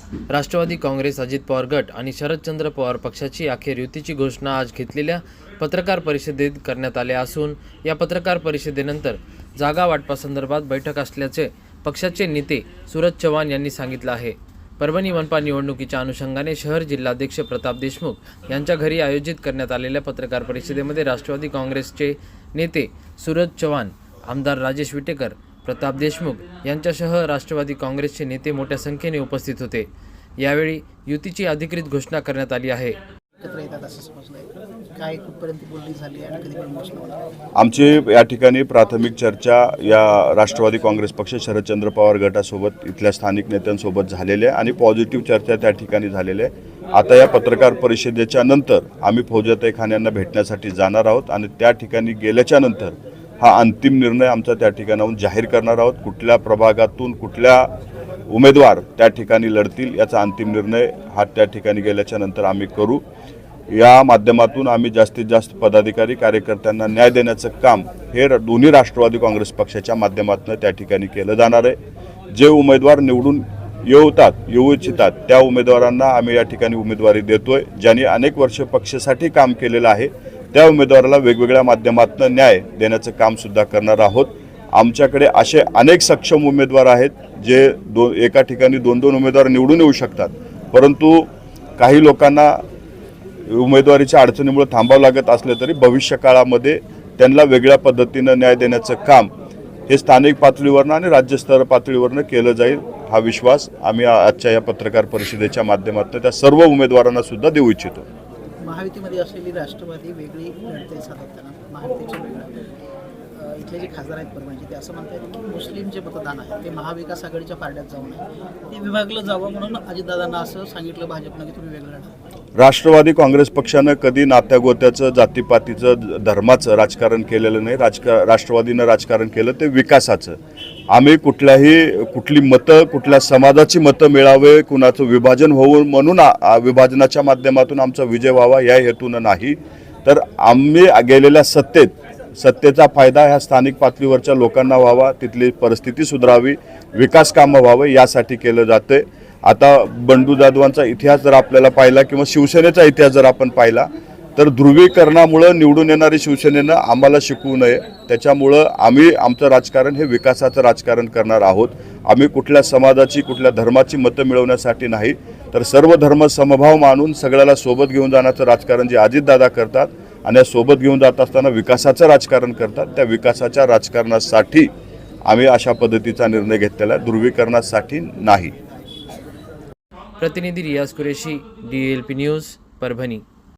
राष्ट्रवादी काँग्रेस, अजित पवार गट आणि शरदचंद्र पवार पक्षाची अखेर युतीची घोषणा आज घेतलेल्या पत्रकार परिषदेत करण्यात आले असून या पत्रकार परिषदेनंतर जागा वाटपासंदर्भात बैठक असल्याचे पक्षाचे नेते सूरज चव्हाण यांनी सांगितलं आहे। परभणी मनपा निवडणुकीच्या अनुषंगाने शहर जिल्हाध्यक्ष प्रताप देशमुख यांच्या घरी आयोजित करण्यात आलेल्या पत्रकार परिषदेमध्ये राष्ट्रवादी काँग्रेसचे नेते सूरज चव्हाण, आमदार राजेश विटेकर, प्रताप देशमुख यांच्यासह राष्ट्रवादी काँग्रेसचे नेते मोठ्या संख्येने उपस्थित होते। यावेळी युतीची अधिकृत घोषणा करण्यात आली आहे। आमची या ठिकाणी प्राथमिक चर्चा या राष्ट्रवादी काँग्रेस पक्ष शरदचंद्र पवार गटासोबत इथल्या स्थानिक नेत्यांसोबत झालेली आहे आणि पॉझिटिव्ह चर्चा त्या ठिकाणी झालेली आहे। आता या पत्रकार परिषदेच्या नंतर आम्ही फौजताई खान यांना भेटण्यासाठी जाणार आहोत आणि त्या ठिकाणी गेल्याच्या नंतर हा अंतिम निर्णय आमचा त्या ठिकाणाहून जाहीर करणार आहोत। कुठल्या प्रभागातून कुठल्या उमेदवार त्या ठिकाणी लढतील याचा अंतिम निर्णय हा त्या ठिकाणी गेल्याच्या नंतर आम्ही करू। या माध्यमातून आम्ही जास्तीत जास्त पदाधिकारी कार्यकर्त्यांना न्याय देण्याचं काम हे दोन्ही राष्ट्रवादी काँग्रेस पक्षाच्या माध्यमातून त्या ठिकाणी केलं जाणार आहे। जे उमेदवार निवडून येऊ इच्छितात त्या उमेदवारांना आम्ही या ठिकाणी उमेदवारी देतोय। ज्यांनी अनेक वर्ष पक्षासाठी काम केलेलं आहे त्या उमेदवाराला वेगवेगळ्या माध्यमातून न्याय देण्याचं काम सुद्धा करणार आहोत। आमच्याकडे असे अनेक सक्षम उमेदवार आहेत जे एका ठिकाणी दोन उमेदवार निवडून येऊ शकतात, परंतु काही लोकांना उमेदवारीच्या अडचणीमुळे थांबावं लागत असले तरी भविष्य काळामध्ये त्यांना वेगळ्या पद्धतीनं न्याय देण्याचं काम हे स्थानिक पातळीवरनं आणि राज्यस्तर पातळीवरनं केलं जाईल हा विश्वास आम्ही आजच्या या पत्रकार परिषदेच्या माध्यमातून त्या सर्व उमेदवारांना सुद्धा देऊ इच्छितो। महायुतीमध्ये असलेली राष्ट्रवादी वेगळी लढते सातत्यानं, महायुतीचे वेगळं इथले जे खासदार आहेत परभणीचे ते असं म्हणतात की मुस्लिम जे मतदान आहे ते महाविकास आघाडीच्या पारड्यात जाऊ नये, ते विभागलं जावं म्हणून अजितदादांना असं सांगितलं भाजपनं की तुम्ही वेगळं लढा। राष्ट्रवादी काँग्रेस पक्षानं कधी नात्यागोत्याचं, जातीपातीचं, धर्माचं राजकारण केलेलं नाही। राष्ट्रवादीनं राजकारण केलं ते विकासाचं। आम्ही कुठली मतं, कुठल्या समाजाची मतं मिळावे, कुणाचं विभाजन होऊ म्हणून विभाजनाच्या माध्यमातून आमचा विजय व्हावा या हेतूनं नाही, तर आम्ही गेलेल्या सत्तेचा फायदा ह्या स्थानिक पातळीवरच्या लोकांना व्हावा, तिथली परिस्थिती सुधारावी, विकास कामं व्हावे यासाठी केलं जाते। आता बंडू जाधवांचा इतिहास जर आपल्याला पाहिला किंवा शिवसेनेचा इतिहास जर आपण पाहिला तर ध्रुवीकरणामुळे निवडून येणारी शिवसेनेनं आम्हाला शिकवू नये। त्याच्यामुळं आम्ही आमचं राजकारण हे विकासाचं राजकारण करणार आहोत। आम्ही कुठल्या समाजाची, कुठल्या धर्माची मतं मिळवण्यासाठी नाही, तर सर्व धर्म समभाव मानून सगळ्याला सोबत घेऊन जाण्याचं राजकारण जे अजितदादा करतात आणि या सोबत घेऊन जात असताना विकासाचं राजकारण करतात, त्या विकासाच्या राजकारणासाठी आम्ही अशा पद्धतीचा निर्णय घेतलेला आहे, ध्रुवीकरणासाठी नाही। प्रतिनिधी रियाज कुरेशी, DLP न्यूज, परभणी।